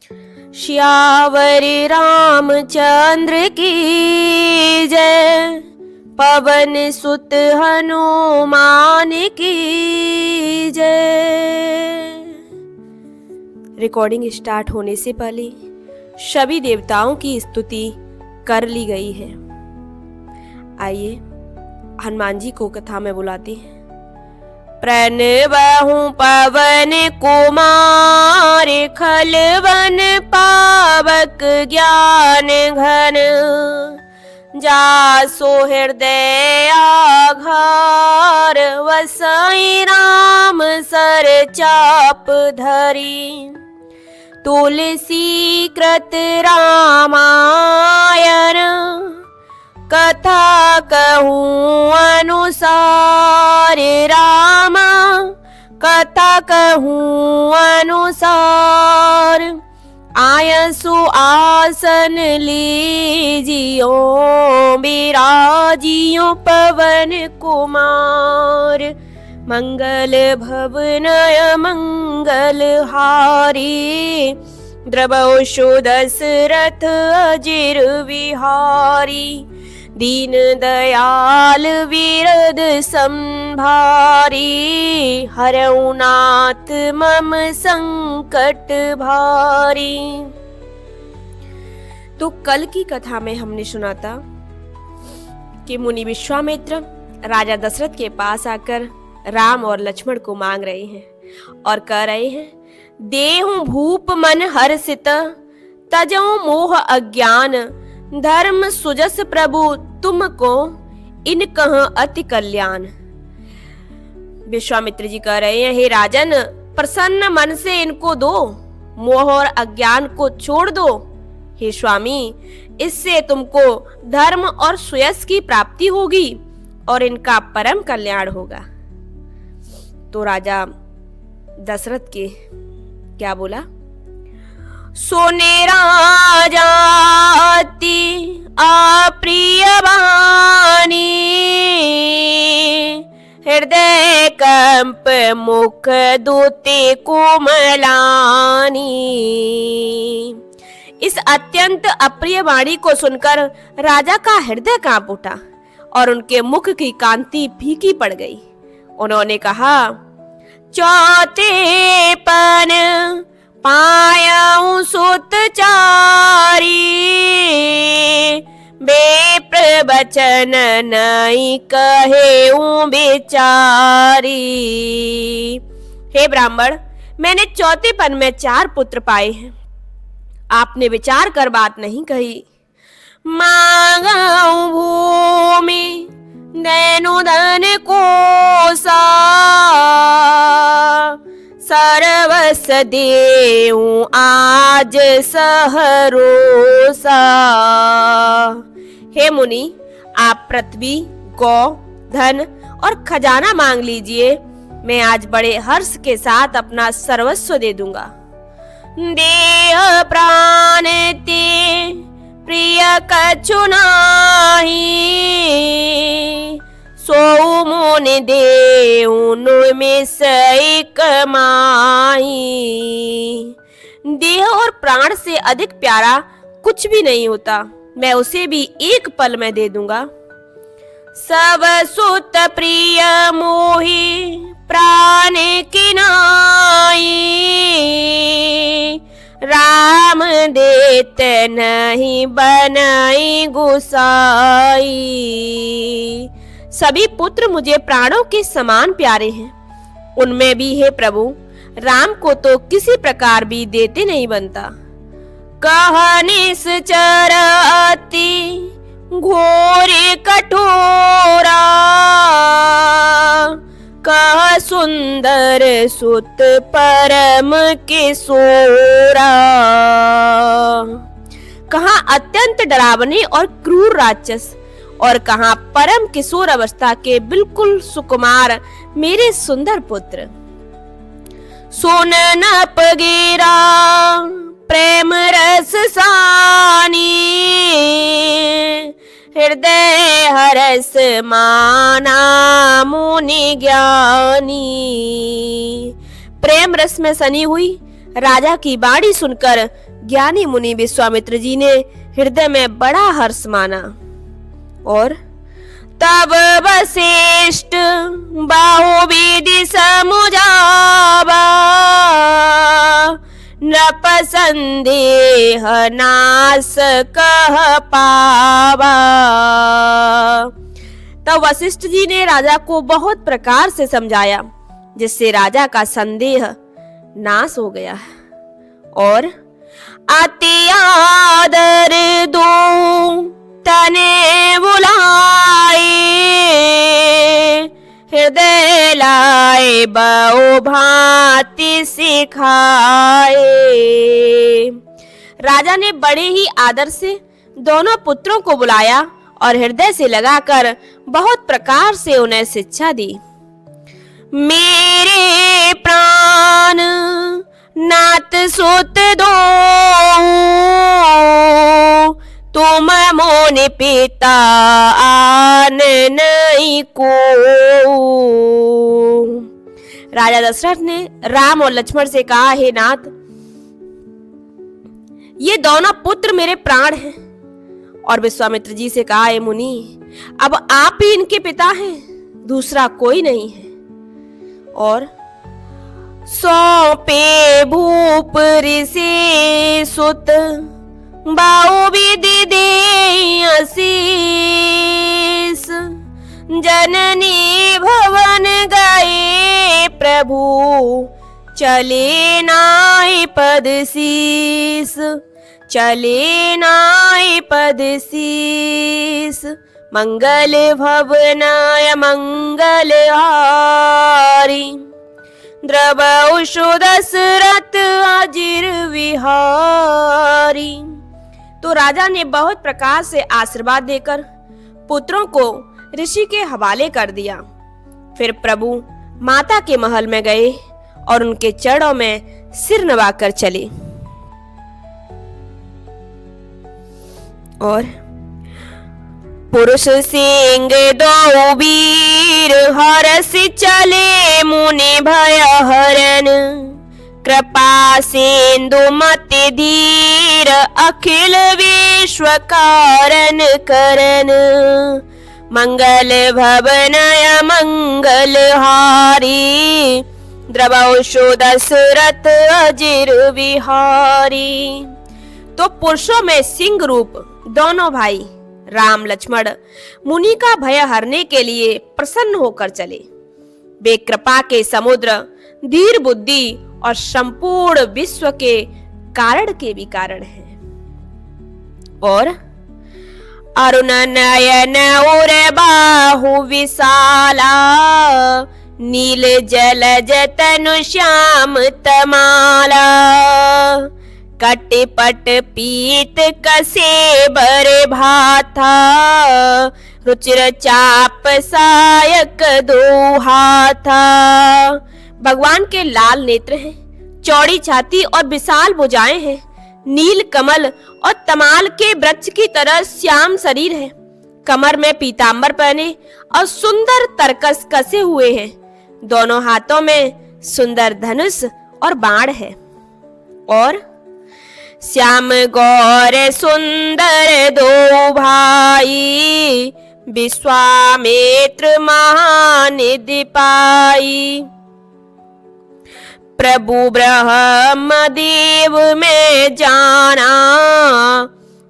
श्यावरी रामचंद्र की जय, पवन सुत हनुमान की जय। रिकॉर्डिंग स्टार्ट होने से पहले सभी देवताओं की स्तुति कर ली गई है। आइए हनुमान जी को कथा में बुलाते हैं। प्रणवहु पवन कुमार, खलवन पावक ज्ञान घन, जासो हृदय आघार, वसई राम सर चाप धरी। तुलसी कृत रामायण, कथा कहूँ अनुसार, राम कथा कहूँ अनुसार। आयसु आसन लीजियो, बिराजियो पवन कुमार। मंगल भवनय मंगल हारी, द्रवशु दशरथ अजिर विहारी। दीन दयाल विरद संभारी, हरऊ नाथ मम संकट भारी। तो कल की कथा में हमने सुना था कि मुनि विश्वामित्र राजा दशरथ के पास आकर राम और लक्ष्मण को मांग रहे हैं और कह रहे हैं, देहु भूप मन हर्षित, तजऊ मोह अज्ञान। धर्म सुजस प्रभु तुमको, इन कह अति कल्याण। विश्वामित्र जी कह रहे हैं, हे राजन, प्रसन्न मन से इनको दो, मोह और अज्ञान को छोड़ दो। हे स्वामी, इससे तुमको धर्म और सुयश की प्राप्ति होगी और इनका परम कल्याण होगा। तो राजा दशरथ के क्या बोला? सोने राजा अति अप्रिय वाणी, हृदय कंप मुख दूते कोमलानी। इस अत्यंत अप्रिय वाणी को सुनकर राजा का हृदय कांप उठा और उनके मुख की कांति फीकी पड़ गई। उन्होंने कहा, चौथे पन पायाऊं सुत चारी, बेप्र बचन नहीं कहेऊं बेचारी। हे ब्राह्मण, मैंने चौथे पन में 4 पुत्र पाए हैं, आपने विचार कर बात नहीं कही। मांगाऊं भूमि दैनु धन कोसा, सर्वस देऊं आज सहरोसा। हे मुनि, आप पृथ्वी, गौ, धन और खजाना मांग लीजिए, मैं आज बड़े हर्ष के साथ अपना सर्वस्व दे दूंगा। देह प्राण ते प्रिय कछु नाहि, सो मोन देऊं में सई कमाई। देह और प्राण से अधिक प्यारा कुछ भी नहीं होता, मैं उसे भी एक पल में दे दूंगा। सब सुत प्रिय मोहि प्राण की नाई, राम देत नहीं बनाई गुसाई। सभी पुत्र मुझे प्राणों के समान प्यारे हैं, उनमें भी हे प्रभु, राम को तो किसी प्रकार भी देते नहीं बनता। कहनिस चर अति घोर कठोरा, कह सुंदर सुत परम किशोरा। कहाँ अत्यंत डरावने और क्रूर राक्षस और कहाँ परम किशोर अवस्था के बिल्कुल सुकुमार मेरे सुंदर पुत्र। सोन नप गिरा प्रेम रस सानी, हृदय हरस माना मुनि ज्ञानी। प्रेम रस में सनी हुई राजा की बाणी सुनकर ज्ञानी मुनि विश्वामित्र जी ने हृदय में बड़ा हर्ष माना और तब वशिष्ठ बहुविधि समुझावा नृप संदेह नास कह पावा। तब वशिष्ठ जी ने राजा को बहुत प्रकार से समझाया जिससे राजा का संदेह नाश हो गया और अति आदर दो तने बुलाए हृदय लाए बहु भांति सिखाए। राजा ने बड़े ही आदर से दोनों पुत्रों को बुलाया और हृदय से लगाकर बहुत प्रकार से उन्हें शिक्षा दी। मेरे प्राण नाथ सुत दो तुम मोने पिता आन नहीं को। राजा दशरथ ने राम और लक्ष्मण से कहा, हे नाथ, ये दोनों पुत्र मेरे प्राण हैं। और विश्वामित्र जी से कहा, हे मुनि, अब आप ही इनके पिता हैं, दूसरा कोई नहीं है। और सौंपे भूप ऋषि सुत बाऊ विधि दे आशीष जननी भवन गए प्रभु चले नाई पद शीस चले नाई पद शीस मंगल भवनाय मंगल हारी द्रवशु दशरथ अजिर विहारी। तो राजा ने बहुत प्रकार से आशीर्वाद देकर पुत्रों को ऋषि के हवाले कर दिया। फिर प्रभु माता के महल में गए और उनके चरणों में सिर नवाकर चले और पुरुष सिंह दो वीर हरस चले मुनि भय हरन कृपा सिंधु मति धीर अखिल विश्व कारण करन मंगल भवनय मंगल हारी द्रवशु दशरथ अजिर विहारी। तो पुरुषों में सिंह रूप दोनों भाई राम लक्ष्मण मुनि का भय हरने के लिए प्रसन्न होकर चले। वे कृपा के समुद्र, धीर बुद्धि और संपूर्ण विश्व के कारण के भी कारण हैं। और अरुण नयन उर बाहु विशाला नील जलज तनु श्याम तमाला कटिपट पीत कसे बरे भाथा रुचिर चाप सायक दो हाथा। भगवान के लाल नेत्र हैं, चौड़ी छाती और विशाल भुजाएं हैं, नील कमल और तमाल के वृक्ष की तरह श्याम शरीर है, कमर में पीतांबर पहने और सुंदर तरकस कसे हुए हैं, दोनों हाथों में सुंदर धनुष और बाण है। और श्याम गौर सुंदर दो भाई विश्वामित्र महानिधि पाई प्रभु ब्रह्म देव में जाना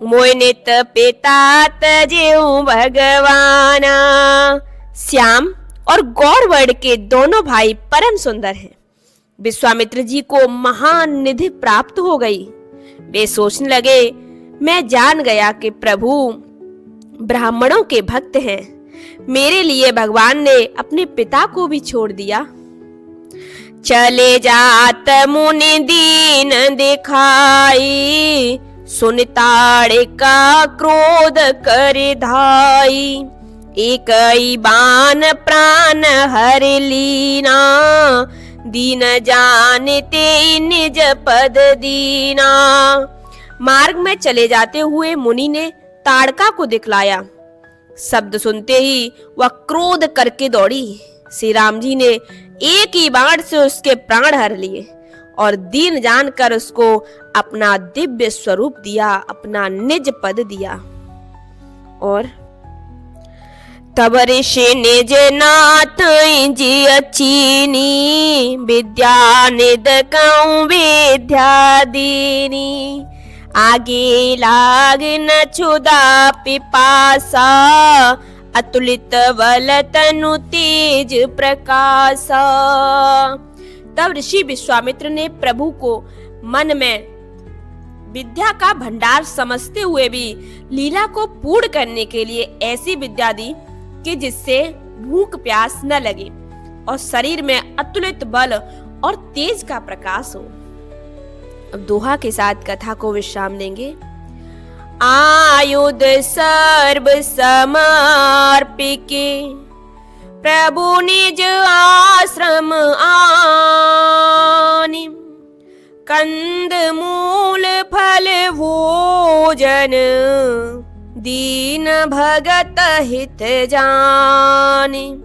मोय नित पिता तजेऊ भगवाना। श्याम और गौर वर्ण के दोनों भाई परम सुंदर हैं। विश्वामित्र जी को महान निधि प्राप्त हो गई। वे सोचने लगे, मैं जान गया कि प्रभु ब्राह्मणों के भक्त हैं, मेरे लिए भगवान ने अपने पिता को भी छोड़ दिया। चले जात मुनि दीन दिखाई सुनताड़े का क्रोध कर धाई एक बान प्राण हर लीना दीन जानते निज पद दीना। मार्ग में चले जाते हुए मुनि ने ताड़का को दिखलाया। शब्द सुनते ही वह क्रोध करके दौड़ी। श्री राम जी ने एक ही बाण से उसके प्राण हर लिए और दीन जानकर उसको अपना दिव्य स्वरूप दिया, अपना निज पद दिया। और तब ऋषि निज नाथ जी अच्छीनी, विद्या निद कऊं विद्या दीनी। आगे लाग न क्षुधा पिपासा, अतुलित बल तनु तेज प्रकाशा। तब ऋषि विश्वामित्र ने प्रभु को मन में विद्या का भंडार समझते हुए भी लीला को पूर्ण करने के लिए ऐसी विद्या दी कि जिससे भूख प्यास न लगे और शरीर में अतुलित बल और तेज का प्रकाश हो। अब दोहा के साथ कथा को विश्राम देंगे। आयुध सर्व समर्पिके, प्रभु निज आश्रम आनि। कंद मूल फल भोजन, दीन भगत हित जाने।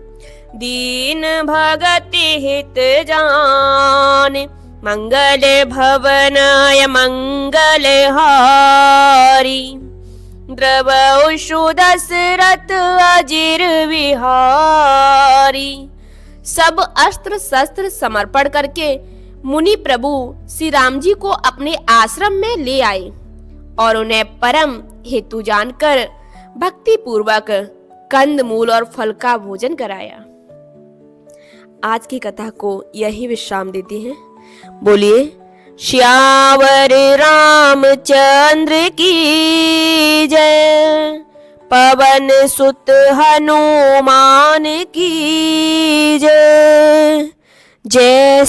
दीन भगत हित जाने, मंगल भवनाय मंगल हारी। द्रवशु दशरथ अजिर विहारी। सब अस्त्र शस्त्र समर्पण करके मुनि प्रभु श्री राम जी को अपने आश्रम में ले आए और उन्हें परम हेतु जानकर भक्ति पूर्वक कंद मूल और फल का भोजन कराया। आज की कथा को यही विश्राम देते हैं। बोलिए श्यावर रामचंद्र की जय, पवन सुत हनुमान की जय। जय